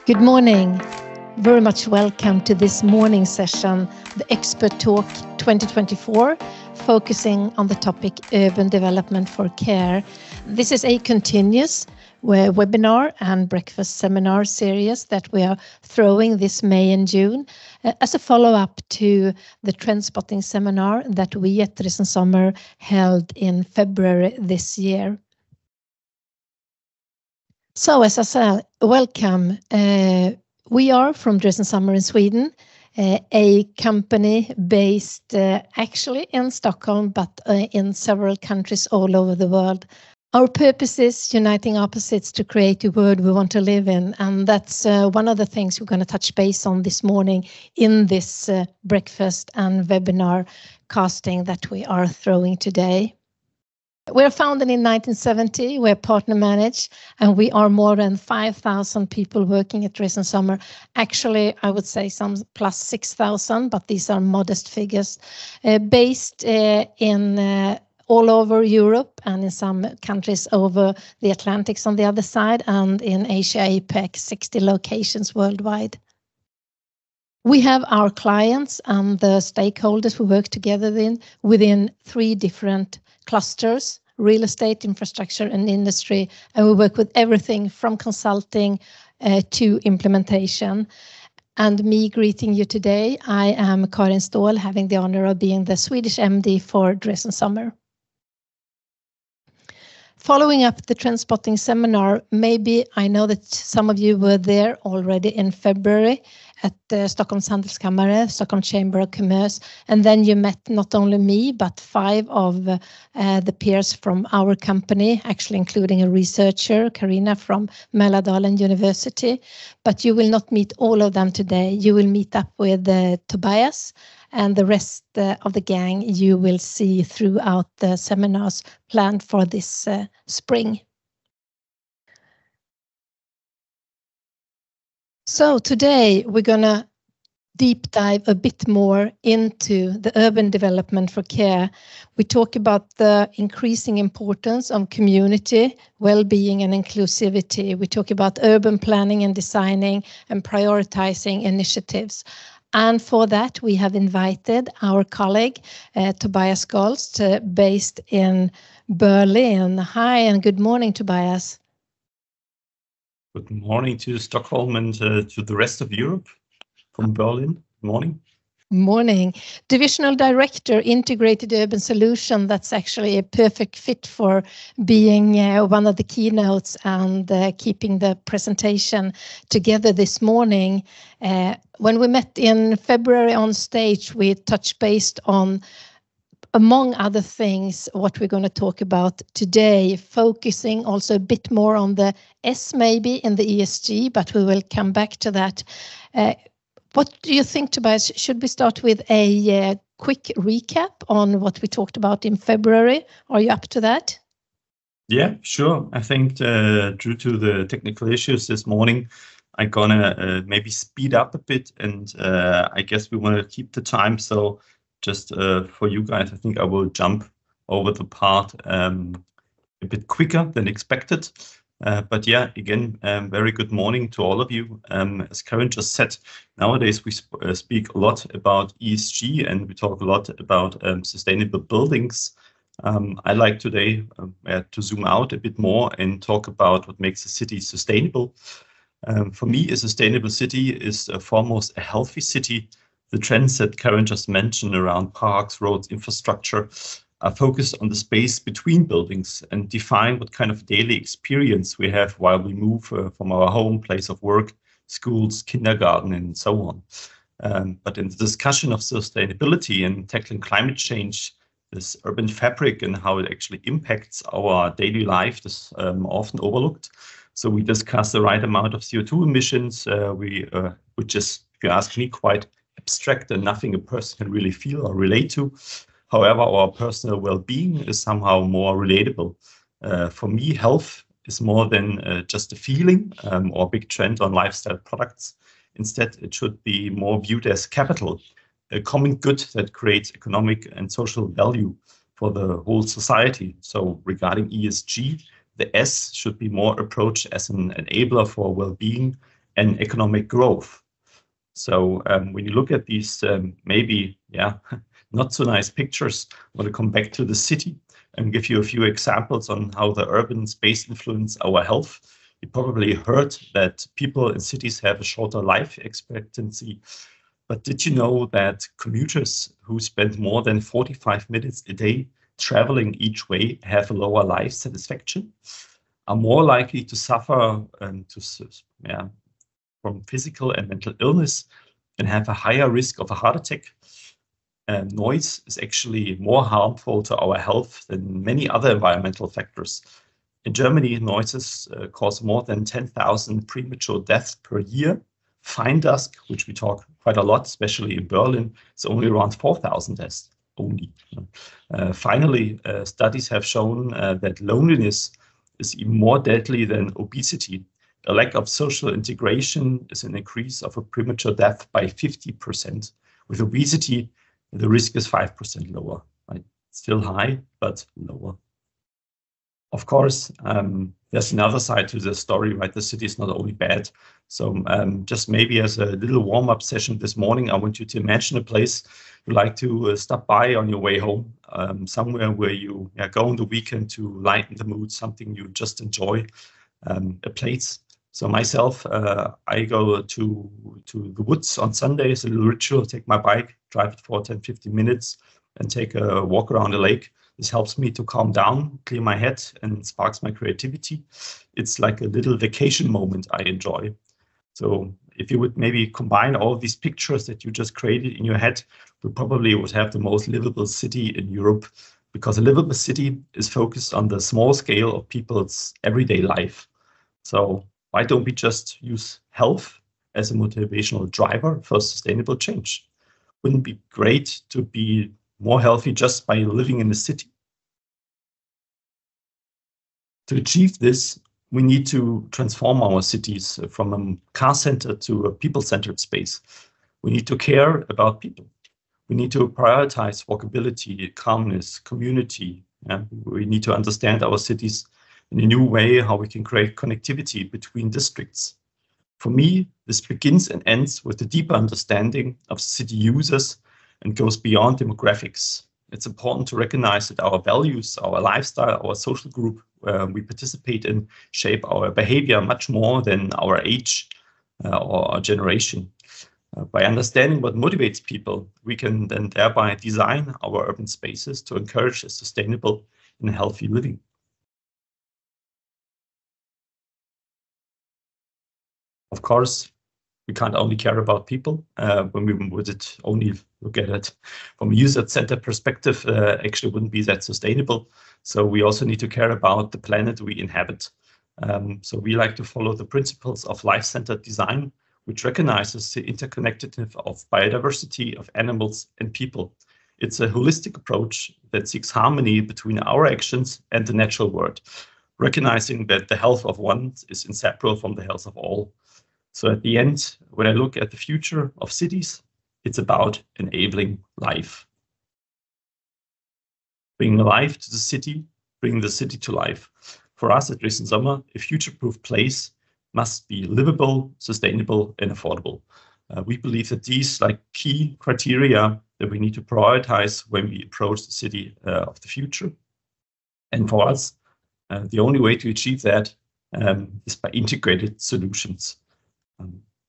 Good morning. Very much welcome to this morning session, the Expert Talk 2024, focusing on the topic Urban Development for Care. This is a continuous webinar and breakfast seminar series that we are throwing this May and June as a follow-up to the trend spotting seminar that we at Drees and Sommer held in February this year. So as I said, welcome. We are from Drees and Sommer in Sweden, a company based actually in Stockholm, but in several countries all over the world. Our purpose is uniting opposites to create a world we want to live in. And that's one of the things we're going to touch base on this morning in this breakfast and webinar casting that we are throwing today. We're founded in 1970, we're partner managed, and we are more than 5,000 people working at Drees and Sommer. Actually, I would say some plus 6,000, but these are modest figures, based in all over Europe and in some countries over the Atlantics on the other side, and in Asia, APEC, 60 locations worldwide. We have our clients and the stakeholders we work together within 3 different clusters: real estate, infrastructure, and industry. And we work with everything from consulting to implementation. And me greeting you today, I am Karin Ståhl, having the honor of being the Swedish MD for Drees and Sommer. Following up the trend spotting seminar, maybe I know that some of you were there already in February at the Stockholm Handelskammare, Stockholm Chamber of Commerce, and then you met not only me, but 5 of the peers from our company, actually including a researcher, Karin from Mälardalen University. But you will not meet all of them today. You will meet up with Tobias, and the rest of the gang you will see throughout the seminars planned for this spring. So today we're going to deep dive a bit more into the urban development for care. We talk about the increasing importance of community, well-being and inclusivity. We talk about urban planning and designing and prioritizing initiatives. And for that, we have invited our colleague, Tobias Golz, based in Berlin. Hi, and good morning, Tobias. Good morning to Stockholm and to the rest of Europe from Berlin. Good morning. Morning. Divisional Director, Integrated Urban Solution. That's actually a perfect fit for being one of the keynotes and keeping the presentation together this morning. When we met in February on stage, we touched base on, among other things, what we're going to talk about today, focusing also a bit more on the S maybe in the ESG, but we will come back to that. What do you think, Tobias? Should we start with a quick recap on what we talked about in February? Are you up to that? Yeah, sure. I think due to the technical issues this morning, I'm gonna maybe speed up a bit, and I guess we want to keep the time. So just for you guys, I think I will jump over the part a bit quicker than expected. But yeah, again, very good morning to all of you. As Karin just said, nowadays we speak a lot about ESG and we talk a lot about sustainable buildings. I like today to zoom out a bit more and talk about what makes a city sustainable. For me, a sustainable city is foremost a healthy city. The trends that Karin just mentioned around parks, roads, infrastructure are focused on the space between buildings and define what kind of daily experience we have while we move from our home, place of work, schools, kindergarten, and so on. But in the discussion of sustainability and tackling climate change, this urban fabric and how it actually impacts our daily life is often overlooked. So we discuss the right amount of CO2 emissions, which is, if you ask me, quite abstract and nothing a person can really feel or relate to. However, our personal well-being is somehow more relatable. For me, health is more than just a feeling or a big trend on lifestyle products. Instead, it should be more viewed as capital, a common good that creates economic and social value for the whole society. So regarding ESG, the S should be more approached as an enabler for well-being and economic growth. So when you look at these maybe, not so nice pictures, I want to come back to the city and give you a few examples on how the urban space influence our health. You probably heard that people in cities have a shorter life expectancy. But did you know that commuters who spend more than 45 minutes a day traveling each way have a lower life satisfaction, are more likely to suffer from physical and mental illness, and have a higher risk of a heart attack? Noise is actually more harmful to our health than many other environmental factors. In Germany, noises cause more than 10,000 premature deaths per year. Fine dust, which we talk quite a lot, especially in Berlin, is only around 4,000 deaths only. Finally, studies have shown that loneliness is even more deadly than obesity. A lack of social integration is an increase of a premature death by 50%. With obesity, the risk is 5% lower. Right? Still high, but lower. Of course, there's another side to the story, right? The city is not only bad. So just maybe as a little warm-up session this morning, I want you to imagine a place you like to stop by on your way home, somewhere where you go on the weekend to lighten the mood, something you just enjoy, a place. So myself, I go to the woods on Sundays, a little ritual, take my bike, drive it for 10, 15 minutes, and take a walk around the lake. This helps me to calm down, clear my head, and sparks my creativity. It's like a little vacation moment I enjoy. So if you would maybe combine all of these pictures that you just created in your head, we probably would have the most livable city in Europe, because a livable city is focused on the small scale of people's everyday life. So why don't we just use health as a motivational driver for sustainable change? Wouldn't it be great to be more healthy just by living in the city? To achieve this, we need to transform our cities from a car center to a people-centered space. We need to care about people. We need to prioritize walkability, calmness, community. We need to understand our cities in a new way, how we can create connectivity between districts. For me, this begins and ends with a deeper understanding of city users and goes beyond demographics. It's important to recognize that our values, our lifestyle, our social group we participate in shape our behavior much more than our age or our generation. By understanding what motivates people, we can then thereby design our urban spaces to encourage a sustainable and healthy living. Of course, we can't only care about people when we would only look at it from a user-centered perspective. Actually wouldn't be that sustainable. So we also need to care about the planet we inhabit. So we like to follow the principles of life-centered design, which recognizes the interconnectedness of biodiversity of animals and people. It's a holistic approach that seeks harmony between our actions and the natural world, recognizing that the health of one is inseparable from the health of all. So at the end, when I look at the future of cities, it's about enabling life. Bringing life to the city, bringing the city to life. For us at Drees and Sommer, a future-proof place must be livable, sustainable, and affordable. We believe that these key criteria that we need to prioritize when we approach the city of the future. And for us, the only way to achieve that is by integrated solutions.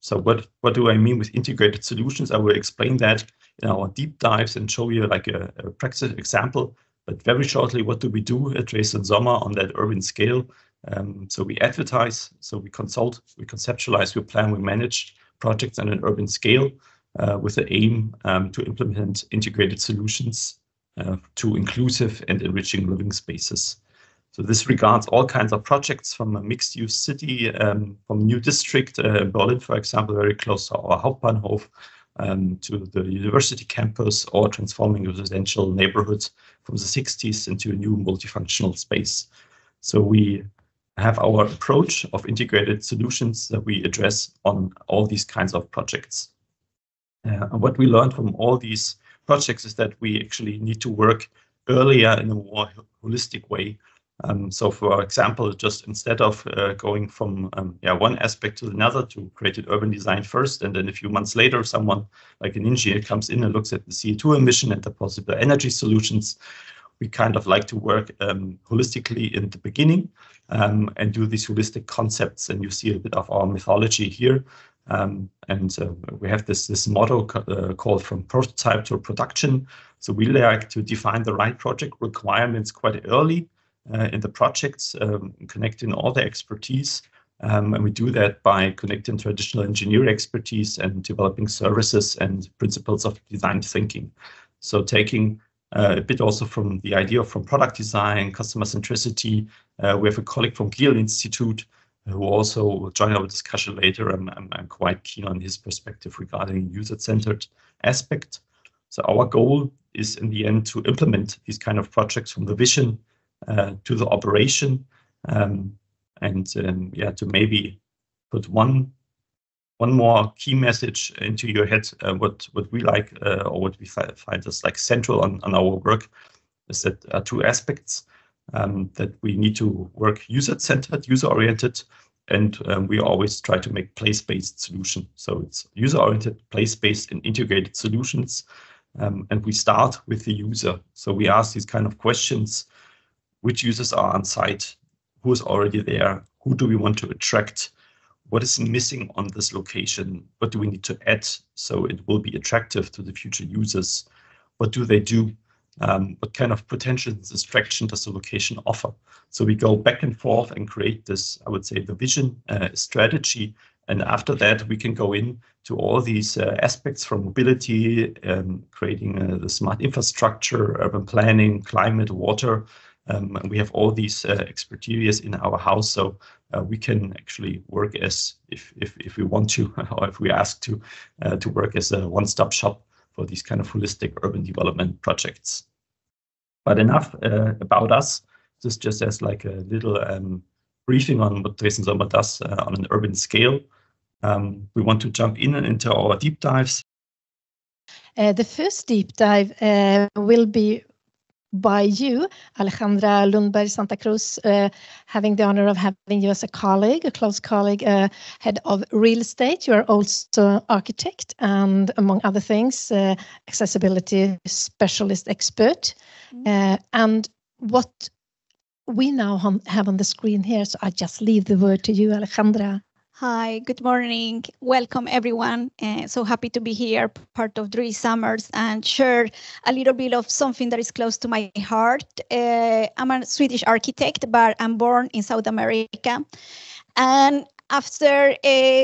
So what do I mean with integrated solutions? I will explain that in our deep dives and show you a practical example. But very shortly, what do we do at Drees and Sommer on that urban scale? So we advertise, so we consult, we conceptualize, we plan, we manage projects on an urban scale with the aim to implement integrated solutions to inclusive and enriching living spaces. So this regards all kinds of projects from a mixed-use city, from a new district, Berlin, for example, very close to our Hauptbahnhof, to the university campus, or transforming residential neighborhoods from the 60s into a new multifunctional space. So we have our approach of integrated solutions that we address on all these kinds of projects. And what we learned from all these projects is that we actually need to work earlier in a more holistic way. So for example, just instead of going from one aspect to another to create an urban design first, and then a few months later, someone like an engineer comes in and looks at the CO2 emission and the possible energy solutions, we kind of like to work holistically in the beginning and do these holistic concepts. And you see a bit of our mythology here. We have this motto called from prototype to production. So we like to define the right project requirements quite early in the projects, connecting all the expertise. And we do that by connecting traditional engineering expertise and developing services and principles of design thinking. So taking a bit also from the idea from product design, customer centricity. We have a colleague from Gehl Institute who also will join our discussion later. I'm quite keen on his perspective regarding user-centered aspect. So our goal is in the end to implement these kind of projects from the vision to the operation, to maybe put one more key message into your head. What we like or what we find is like central on our work is that two aspects that we need to work user-centered, user-oriented, and we always try to make place-based solution. So it's user-oriented, place-based, and integrated solutions. And we start with the user. So we ask these kind of questions: which users are on site? Who is already there? Who do we want to attract? What is missing on this location? What do we need to add so it will be attractive to the future users? What do they do? What kind of potential distraction does the location offer? So we go back and forth and create this, I would say, the vision strategy. And after that, we can go in to all these aspects from mobility, creating the smart infrastructure, urban planning, climate, water. And we have all these expertise in our house, so we can actually work as, if we want to, or if we ask to work as a one-stop shop for these kind of holistic urban development projects. But enough about us. This just as like a little briefing on what Drees and Sommer does on an urban scale. We want to jump in into our deep dives. The first deep dive will be by you, Alexandra Lundberg, Santacruz, having the honor of having you as a colleague, a close colleague, head of real estate. You are also architect and, among other things, accessibility specialist expert. And what we now have on the screen here, so I just leave the word to you, Alexandra. Hi, good morning. Welcome, everyone. So happy to be here, part of Drees Summers, and share a little bit of something that is close to my heart. I'm a Swedish architect, but I'm born in South America. And after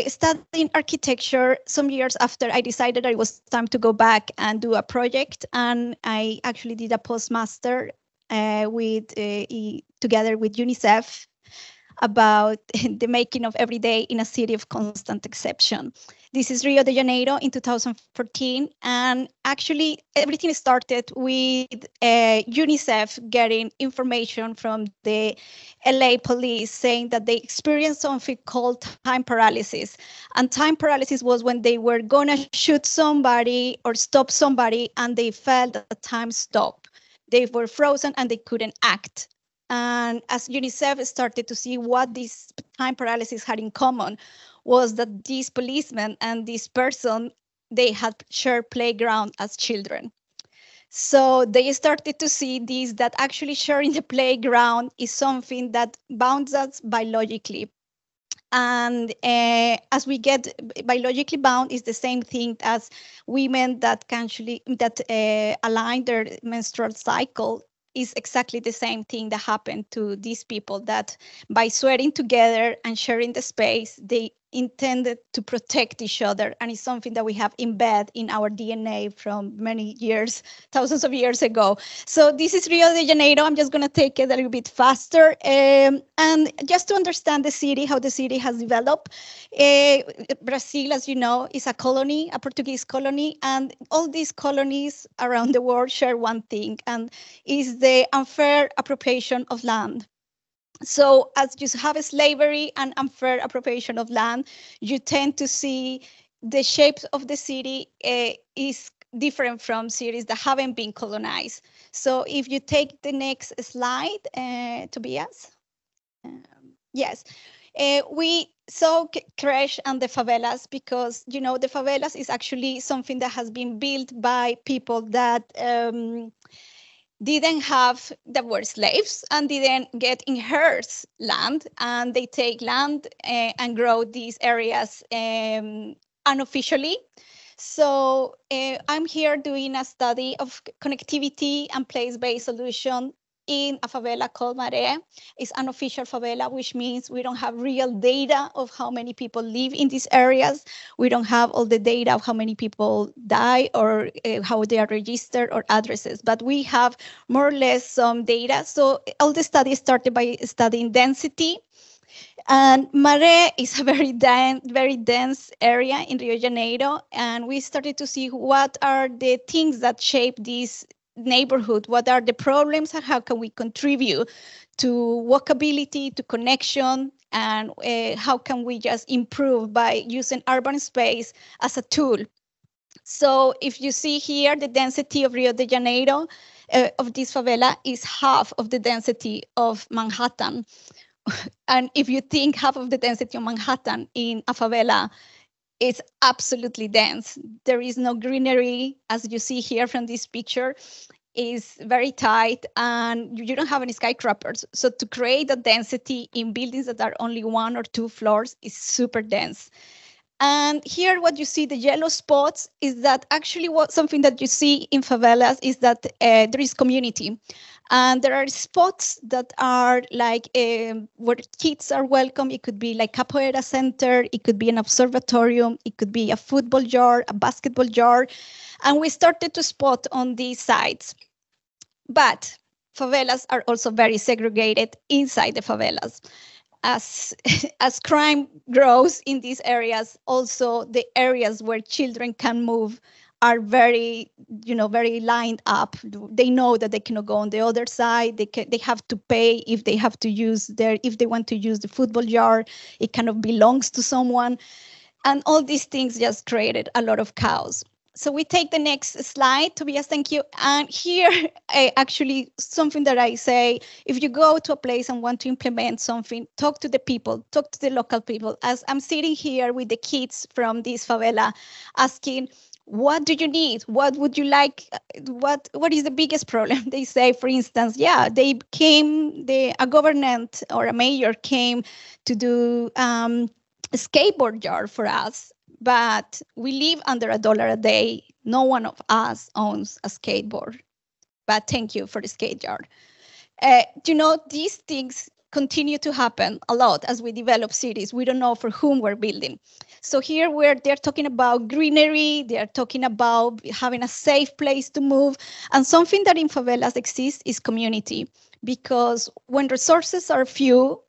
studying architecture, some years after, I decided it was time to go back and do a project. And I actually did a postmaster together with UNICEF about the making of every day in a city of constant exception. This is Rio de Janeiro in 2014. And actually, everything started with UNICEF getting information from the LA police saying that they experienced something called time paralysis. And time paralysis was when they were going to shoot somebody or stop somebody and they felt that the time stopped. They were frozen and they couldn't act. And as UNICEF started to see what this time paralysis had in common was that these policemen and this person, they had shared playground as children. So they started to see this, that actually sharing the playground is something that bounds us biologically. And as we get biologically bound is the same thing as women that align their menstrual cycle. Is exactly the same thing that happened to these people, that by sweating together and sharing the space, they intended to protect each other. And it's something that we have embedded in our DNA from many years, thousands of years ago. So this is Rio de Janeiro. I'm just going to take it a little bit faster. And just to understand the city, how the city has developed. Brazil, as you know, is a colony, a Portuguese colony. And all these colonies around the world share one thing, and is the unfair appropriation of land. So as you have slavery and unfair appropriation of land, you tend to see the shapes of the city is different from cities that haven't been colonized. So if you take the next slide, Tobias. Yes, we saw Crash and the favelas because, you know, the favelas is actually something that has been built by people that that were slaves and didn't get inherit land, and they take land and grow these areas unofficially. So I'm here doing a study of connectivity and place-based solution in a favela called Maré. It's an unofficial favela, which means we don't have real data of how many people live in these areas. We don't have all the data of how many people die or how they are registered or addresses, but we have more or less some data. So all the studies started by studying density. And Maré is a very dense area in Rio de Janeiro, and we started to see what are the things that shape this neighborhood, what are the problems, and how can we contribute to walkability, to connection, and how can we just improve by using urban space as a tool. So if you see here, the density of Rio de Janeiro, of this favela, is half of the density of Manhattan. And if you think half of the density of Manhattan in a favela, it's absolutely dense. There is no greenery, as you see here from this picture. Is very tight, and you don't have any skyscrapers. So to create a density in buildings that are only 1 or 2 floors is super dense. And here what you see, the yellow spots, is that actually something that you see in favelas is that there is community. And there are spots that are like where kids are welcome. It could be like capoeira center, it could be an observatorium, it could be a football yard, a basketball yard. And we started to spot on these sites. But favelas are also very segregated inside the favelas. As crime grows in these areas, also the areas where children can move are very lined up. They know that they cannot go on the other side. They have to pay if they want to use the football yard. It kind of belongs to someone. And all these things just created a lot of chaos. So we take the next slide, Tobias, thank you. And here, actually, something that I say, if you go to a place and want to implement something, talk to the people, talk to the local people. As I'm sitting here with the kids from this favela, asking, what do you need? What would you like? What is the biggest problem? They say, for instance, a government or a mayor came to do a skateboard yard for us. But we live under $1 a day. No one of us owns a skateboard. But thank you for the skate yard. These things continue to happen a lot as we develop cities. We don't know for whom we're building. So here they're talking about greenery. They're talking about having a safe place to move. And something that in favelas exists is community. Because when resources are few,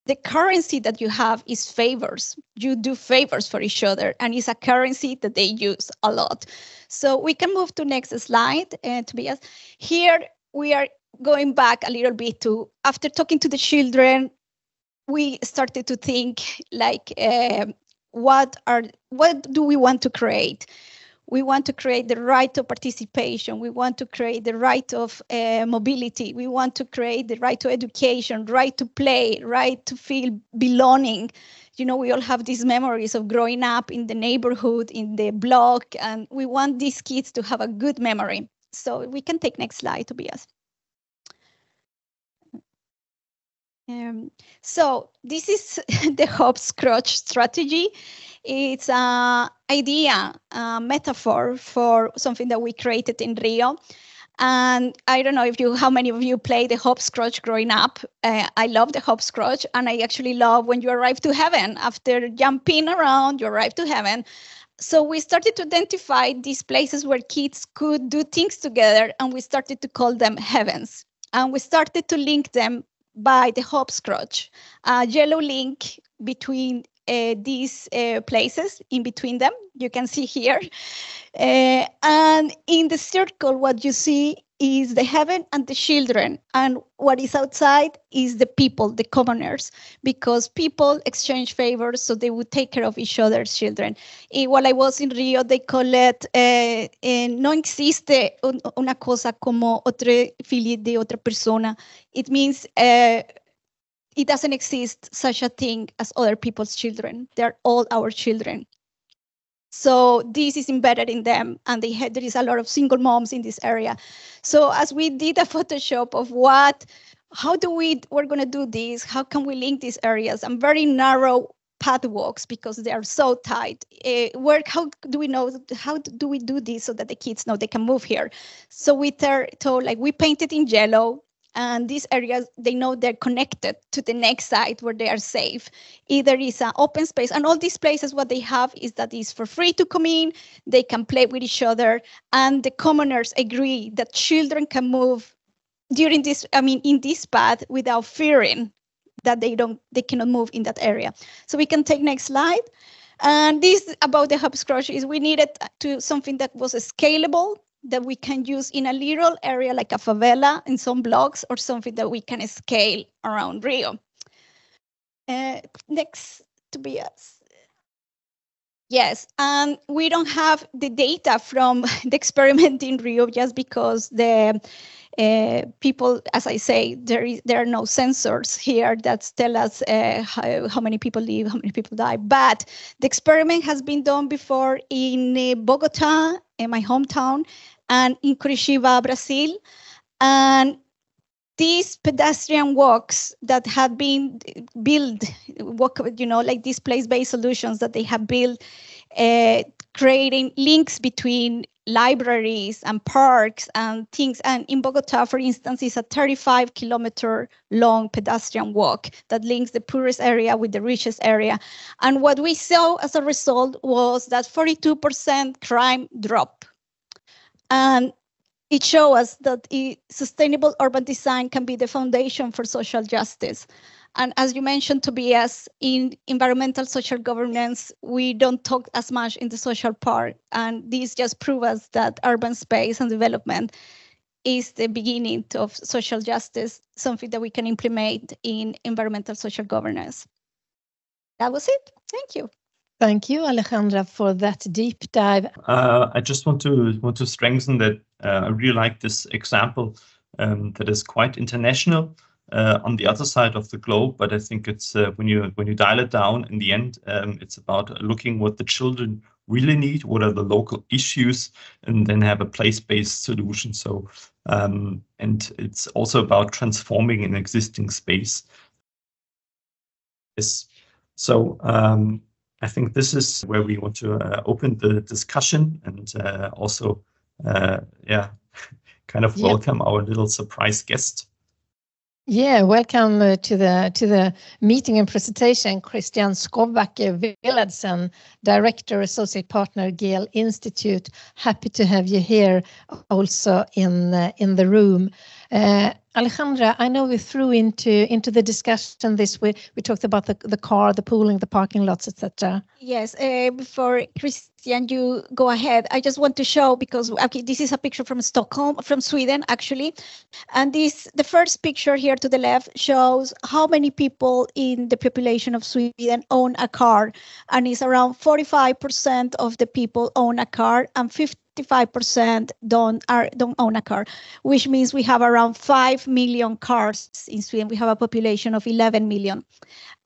the currency that you have is favors. You do favors for each other, and it's a currency that they use a lot. So we can move to next slide, Tobias. Here we are going back a little bit to, after talking to the children, we started to think like, what do we want to create? We want to create the right of participation. We want to create the right of mobility. We want to create the right to education, right to play, right to feel belonging. We all have these memories of growing up in the neighborhood, in the block, and we want these kids to have a good memory. So we can take next slide, Tobias. So this is the hopscotch strategy. It's an idea, a metaphor for something that we created in Rio. And I don't know how many of you play the hopscotch growing up. I love the hopscotch, and I actually love when you arrive to heaven. After jumping around, you arrive to heaven. So we started to identify these places where kids could do things together, and we started to call them heavens. And we started to link them by the hopscotch, a yellow link between these places, in between them, you can see here. And in the circle, what you see is the heaven and the children, and what is outside is the people, the commoners, because people exchange favors, so they would take care of each other's children. While I was in Rio, they call it, no existe una cosa como otra filia de otra persona. It means it doesn't exist such a thing as other people's children. They're all our children. So this is embedded in them, and there is a lot of single moms in this area. So as we did a Photoshop of we're going to do this, how can we link these areas, and very narrow pathwalks because they are so tight. How do we do this so that the kids know they can move here? So we painted in yellow, and these areas, they know they're connected to the next site where they are safe. Either is an open space, and all these places, what they have is that it's for free to come in, they can play with each other, and the commoners agree that children can move in this path without fearing that they cannot move in that area. So we can take next slide. And this about the hopscotch is we needed to something that was scalable, that we can use in a little area like a favela in some blocks, or something that we can scale around Rio. Next, Tobias. Yes, and we don't have the data from the experiment in Rio just because the people, as I say, there are no sensors here that tell us how many people live, how many people die. But the experiment has been done before in Bogota, in my hometown, and in Curitiba, Brazil. And these pedestrian walks that have been built, like these place-based solutions that they have built, creating links between libraries and parks and things. And in Bogota, for instance, is a 35-kilometer long pedestrian walk that links the poorest area with the richest area. And what we saw as a result was that 42% crime drop. And it shows us that sustainable urban design can be the foundation for social justice. And as you mentioned, Tobias, in environmental social governance, we don't talk as much in the social part. And this just proves us that urban space and development is the beginning of social justice, something that we can implement in environmental social governance. That was it. Thank you. Thank you, Alexandra, for that deep dive. I just want to strengthen that. I really like this example that is quite international on the other side of the globe. But I think it's when you dial it down in the end, it's about looking what the children really need, what are the local issues, and then have a place-based solution. So and it's also about transforming an existing space. So I think this is where we want to open the discussion and also, kind of welcome our little surprise guest. Yeah, welcome to the meeting and presentation, Kristian Skovbakke, Villadsen, Director, Associate Partner, Gehl Institute. Happy to have you here also in the room. Alexandra, I know we threw into the discussion this week. We talked about the car, the pooling, the parking lots, etc. Yes, before Kristian, you go ahead. I just want to show, because this is a picture from Stockholm, from Sweden, actually. And the first picture here to the left shows how many people in the population of Sweden own a car. And it's around 45% of the people own a car, and 55% don't own a car, which means we have around 5 million cars in Sweden. We have a population of 11 million.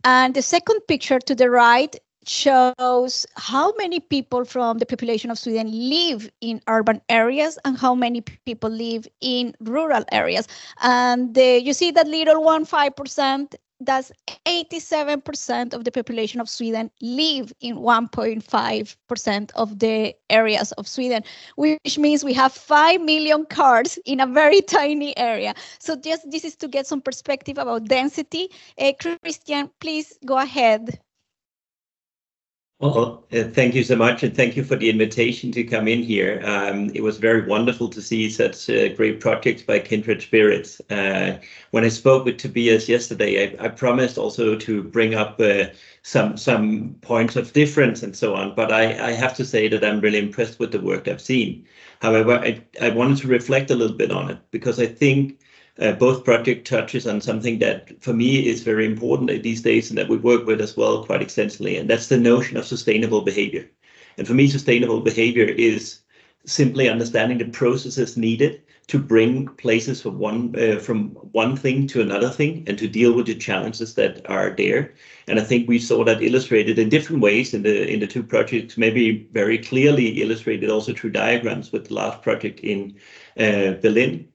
And the second picture to the right shows how many people from the population of Sweden live in urban areas and how many people live in rural areas. And you see that little one, 5%, that's 87% of the population of Sweden live in 1.5% of the areas of Sweden, which means we have 5 million cars in a very tiny area. So just this is to get some perspective about density. Kristian, please go ahead. Well, thank you so much, and thank you for the invitation to come in here. It was very wonderful to see such great projects by kindred spirits. When I spoke with Tobias yesterday, I promised also to bring up some points of difference and so on, but I have to say that I'm really impressed with the work I've seen. However, I wanted to reflect a little bit on it, because I think both project touches on something that for me is very important these days and that we work with as well quite extensively, and that's the notion of sustainable behavior. And for me, sustainable behavior is simply understanding the processes needed to bring places from one thing to another thing and to deal with the challenges that are there. And I think we saw that illustrated in different ways in the two projects, maybe very clearly illustrated also through diagrams with the last project in Berlin.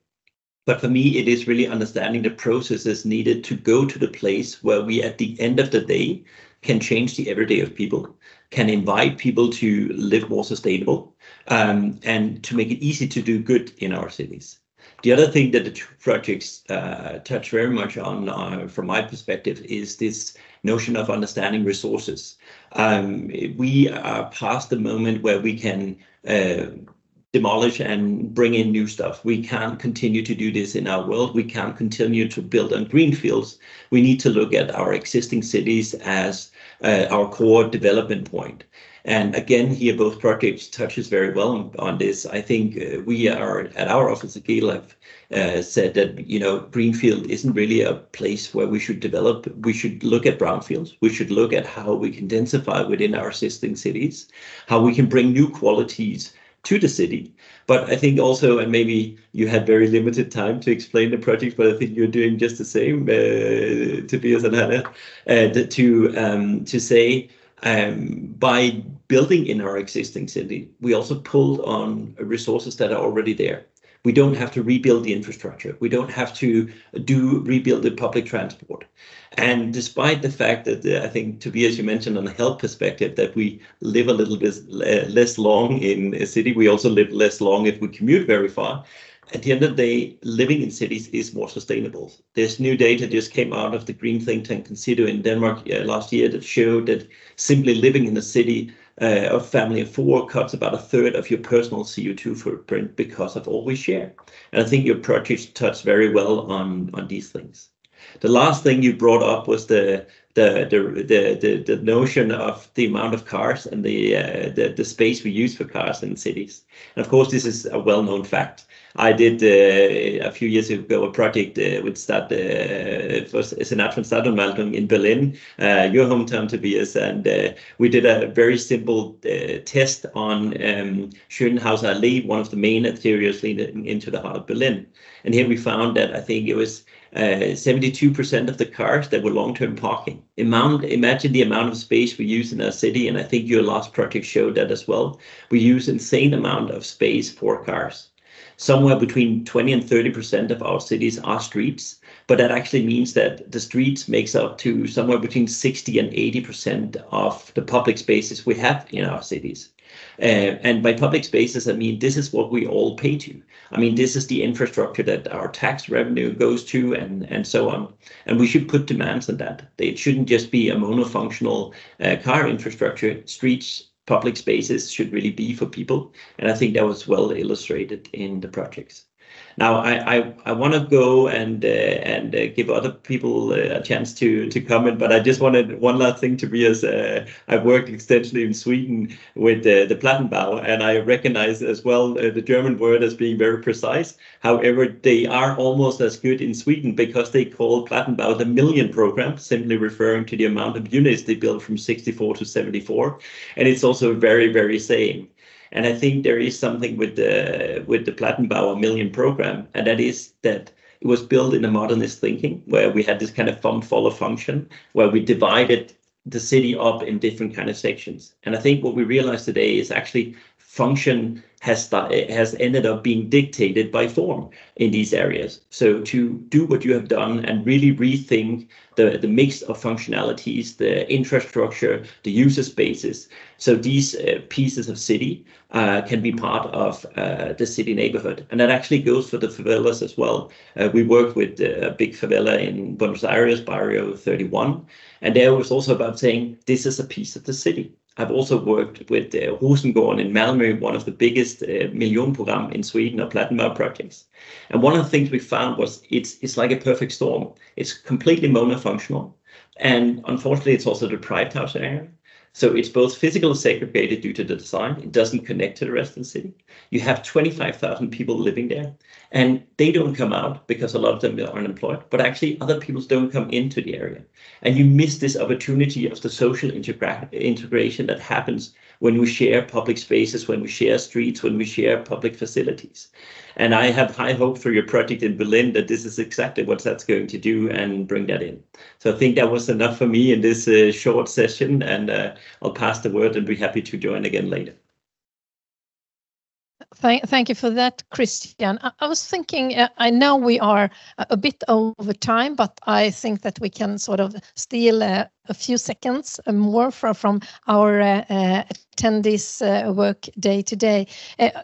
But for me, it is really understanding the processes needed to go to the place where we, at the end of the day, can change the everyday of people, can invite people to live more sustainable, and to make it easy to do good in our cities. The other thing that the two projects touch very much on, from my perspective, is this notion of understanding resources. We are past the moment where we can demolish and bring in new stuff. We can't continue to do this in our world. We can't continue to build on greenfields. We need to look at our existing cities as our core development point. And again, here both projects touches very well on this. I think we are at our office at Gehl have said that, you know, greenfield isn't really a place where we should develop. We should look at brownfields. We should look at how we can densify within our existing cities, how we can bring new qualities to the city. But I think also, and maybe you had very limited time to explain the project, but I think you're doing just the same, Tobias and Hannah, to say by building in our existing city, we also pulled on resources that are already there. We don't have to rebuild the infrastructure. We don't have to rebuild the public transport. And despite the fact that I think, Tobias, you mentioned on the health perspective that we live a little bit less long in a city, we also live less long if we commute very far. At the end of the day, living in cities is more sustainable. There's new data just came out of the green think tank Consider in Denmark last year that showed that simply living in a city of family of four cuts about a third of your personal CO2 footprint because of all we share. And I think your project touched very well on these things. The last thing you brought up was the notion of the amount of cars and the space we use for cars in cities. And of course, this is a well-known fact. I did a few years ago a project with Senat von Stadtverwaltung in Berlin, your hometown, Tobias, and we did a very simple test on Schönhauser Allee, one of the main arterials leading into the heart of Berlin. And here we found that I think it was 72% of the cars that were long-term parking. Imagine the amount of space we use in our city, and I think your last project showed that as well. We use insane amount of space for cars. Somewhere between 20 and 30% of our cities are streets, but that actually means that the streets makes up to somewhere between 60 and 80% of the public spaces we have in our cities. And by public spaces, I mean, this is what we all pay to. I mean, this is the infrastructure that our tax revenue goes to and so on. And we should put demands on that. It shouldn't just be a monofunctional car infrastructure. Streets, public spaces should really be for people. And I think that was well illustrated in the projects. Now, I want to go and give other people a chance to comment, but I just wanted one last thing, Tobias. I've worked extensively in Sweden with the Plattenbau, and I recognize as well the German word as being very precise. However, they are almost as good in Sweden because they call Plattenbau the Million Program, simply referring to the amount of units they built from 64 to 74. And it's also very, very same. And I think there is something with the Plattenbau Million Program, and that is that it was built in a modernist thinking, where we had this kind of follow function, where we divided the city up in different kind of sections. And I think what we realize today is actually function has ended up being dictated by form in these areas. So to do what you have done and really rethink the mix of functionalities, the infrastructure, the user spaces. So these pieces of city can be part of the city neighborhood. And that actually goes for the favelas as well. We worked with a big favela in Buenos Aires, Barrio 31. And there was also about saying, this is a piece of the city. I've also worked with Rosengården in Malmö, one of the biggest miljonprogram in Sweden of Plattenbau projects. And one of the things we found was it's like a perfect storm. It's completely monofunctional. And unfortunately, it's also a deprived house area. So it's both physically segregated due to the design. It doesn't connect to the rest of the city. You have 25,000 people living there, and they don't come out because a lot of them are unemployed, but actually other people don't come into the area. And you miss this opportunity of the social integration that happens when we share public spaces, when we share streets, when we share public facilities. And I have high hope for your project in Berlin that this is exactly what that's going to do and bring that in. So I think that was enough for me in this short session, and I'll pass the word and be happy to join again later. Thank you for that, Kristian. I was thinking, I know we are a bit over time, but I think that we can sort of steal a few seconds more from our attendees' work day to day.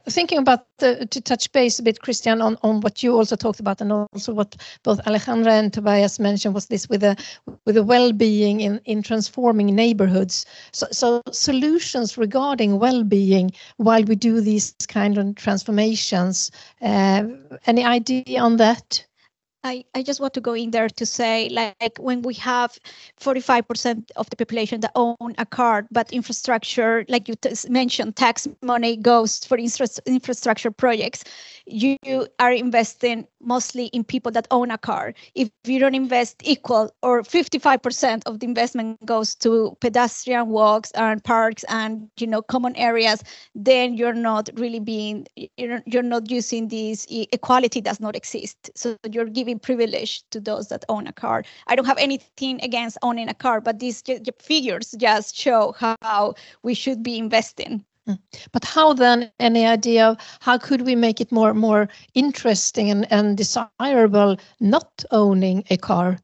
Thinking about to touch base a bit, Kristian, on what you also talked about, and also what both Alexandra and Tobias mentioned, was this with the well-being in transforming neighborhoods. So solutions regarding well-being while we do these kind of transformations. Any idea on that? I just want to go in there to say, like when we have 45% of the population that own a car, but infrastructure, like you mentioned, tax money goes for infrastructure projects. You are investing mostly in people that own a car. If you don't invest equal, or 55% of the investment goes to pedestrian walks and parks and common areas, then you're not really you're not using this equality does not exist. So you're giving privilege to those that own a car. I don't have anything against owning a car, but these figures just show how we should be investing. But how then? Any idea of how could we make it more interesting and desirable not owning a car?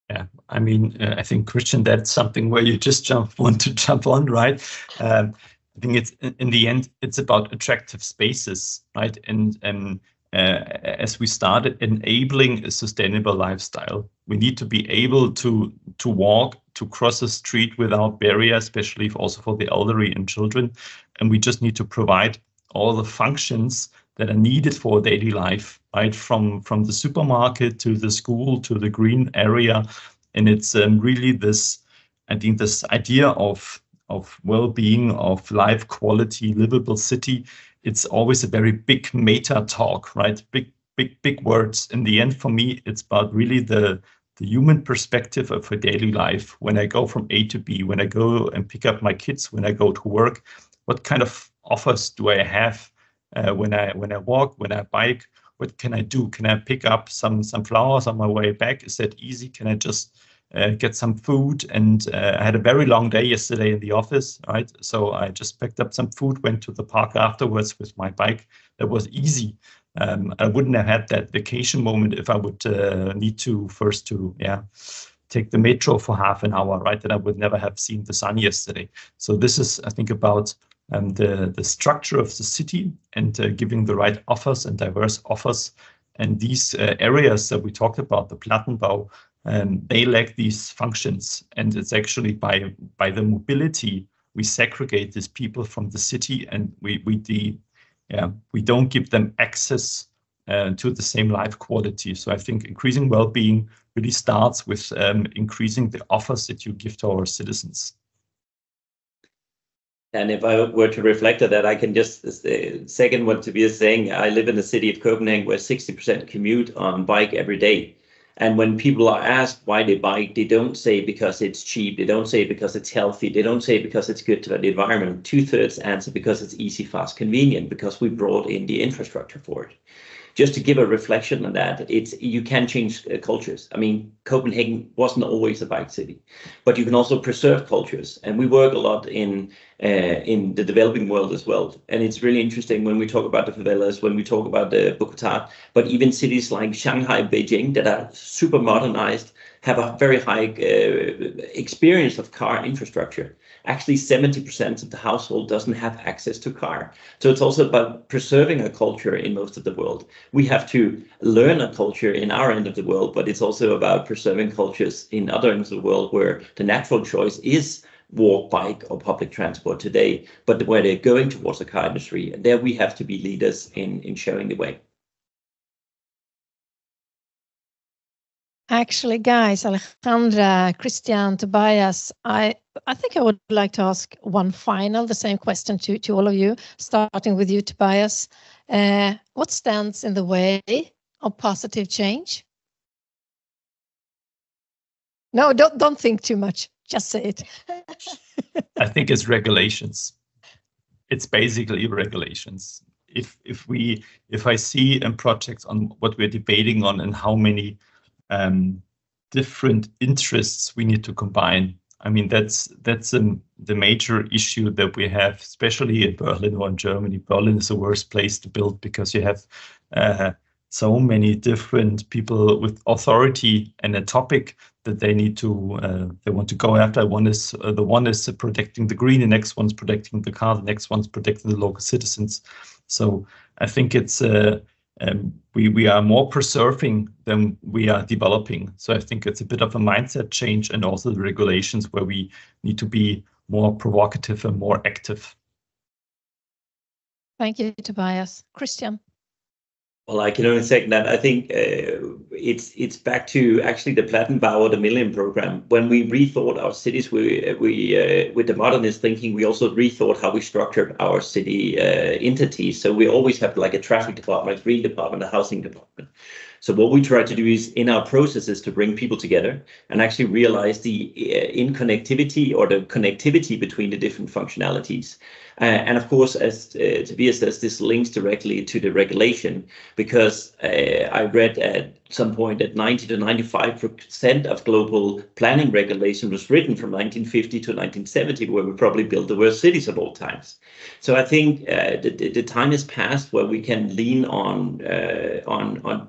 Yeah, I mean, I think, Kristian, that's something where you just want to jump on, right? I think it's in the end, it's about attractive spaces, right? And as we started enabling a sustainable lifestyle, we need to be able to walk, to cross a street without barrier, especially also for the elderly and children. And we just need to provide all the functions that are needed for daily life, right? From the supermarket to the school to the green area. And it's really this, I think, this idea of well-being, of life quality, livable city. It's always a very big meta talk, right? Big words. In the end, for me, it's about really the human perspective of a daily life. When I go from A to B, when I go and pick up my kids, when I go to work, what kind of offers do I have when I walk, when I bike? What can I do? Can I pick up some flowers on my way back? Is that easy? Can I just get some food? And I had a very long day yesterday in the office, right? So I just picked up some food, went to the park afterwards with my bike. That was easy. I wouldn't have had that vacation moment if I would need to first take the metro for half an hour, right? Then I would never have seen the sun yesterday. So this is, I think, about the structure of the city and giving the right offers and diverse offers. And these areas that we talked about, the Plattenbau, they lack these functions. And it's actually by the mobility, we segregate these people from the city, and we don't give them access to the same life quality. So I think increasing well-being really starts with increasing the offers that you give to our citizens. And if I were to reflect on that, I can just second what Tobias is saying. I live in the city of Copenhagen where 60% commute on bike every day. And when people are asked why they bike, they don't say because it's cheap. They don't say because it's healthy. They don't say because it's good to the environment. 2/3 answer because it's easy, fast, convenient, because we brought in the infrastructure for it. Just to give a reflection on that, you can change cultures. I mean, Copenhagen wasn't always a bike city, but you can also preserve cultures. And we work a lot in the developing world as well. And it's really interesting when we talk about the favelas, when we talk about the Bogota, but even cities like Shanghai, Beijing, that are super modernized, have a very high experience of car infrastructure. Actually, 70% of the household doesn't have access to car. So it's also about preserving a culture in most of the world. We have to learn a culture in our end of the world, but it's also about preserving cultures in other ends of the world where the natural choice is walk, bike, or public transport today, but where they're going towards the car industry. And there we have to be leaders in showing the way. Actually, guys, Alexandra, Kristian, Tobias, I think I would like to ask the same question to all of you, starting with you, Tobias. What stands in the way of positive change? No, don't think too much. Just say it. I think it's regulations. It's basically regulations. If I see in projects on what we're debating on and how many different interests we need to combine, I mean, that's the major issue that we have, especially in Berlin or in Germany. Berlin is the worst place to build because you have so many different people with authority and a topic that they need to they want to go after. One is protecting the green, the next one's protecting the car, the next one's protecting the local citizens. So I think it's we are more preserving than we are developing. So I think it's a bit of a mindset change, and also the regulations where we need to be more provocative and more active. Thank you, Tobias. Kristian. Well, I can only second that. I think it's back to actually the Plattenbau, the Millennium Program. When we rethought our cities, we with the modernist thinking, we also rethought how we structured our city entities. So we always have like a traffic department, a green department, a housing department. So what we try to do is in our processes to bring people together and actually realize the interconnectivity or the connectivity between the different functionalities. And of course, as Tobias says, this links directly to the regulation, because I read at some point that 90 to 95% of global planning regulation was written from 1950 to 1970, where we probably built the worst cities of all times. So I think the time has passed where we can lean on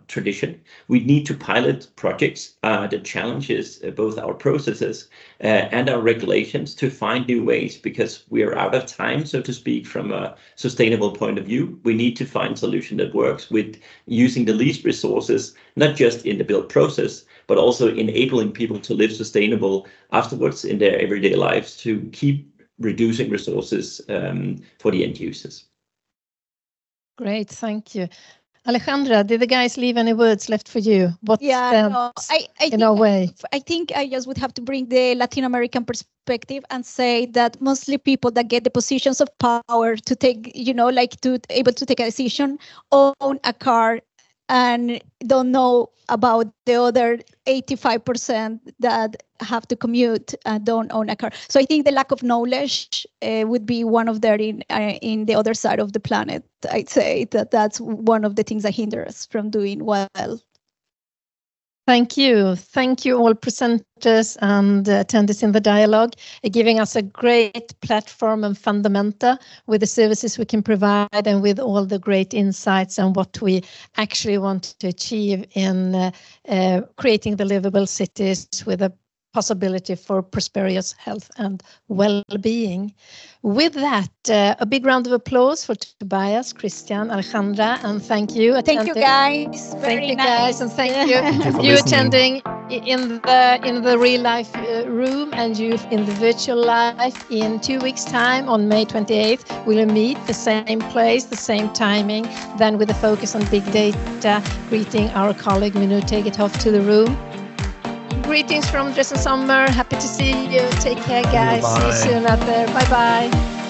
tradition. We need to pilot projects that challenges both our processes and our regulations to find new ways, because we are out of time, so to speak, from a sustainable point of view. We need to find a solution that works with using the least resources, not just in the build process, but also enabling people to live sustainable afterwards in their everyday lives, to keep reducing resources for the end users. Great, thank you. Alexandra, did the guys leave any words left for you? I think I just would have to bring the Latin American perspective and say that mostly people that get the positions of power to take, able to take a decision, own a car and don't know about the other 85% that have to commute and don't own a car. So I think the lack of knowledge would be one of them in the other side of the planet. I'd say that's one of the things that hinder us from doing well. Thank you. Thank you all presenters and attendees in the dialogue, giving us a great platform and fundamenta with the services we can provide and with all the great insights on what we actually want to achieve in creating the livable cities with a possibility for prosperous health and well-being. With that, a big round of applause for Tobias, Kristian, Alexandra, and thank you. Thank you, guys. Thank you, guys, and thank you attending in the real life room and you in the virtual life. In 2 weeks' time, on May 28th, we'll meet the same place, the same timing, then with a focus on big data, greeting our colleague Minu Tegethoff to the room. Greetings from Drees and Sommer. Happy to see you. Take care, guys. Bye. See you soon out there. Bye-bye.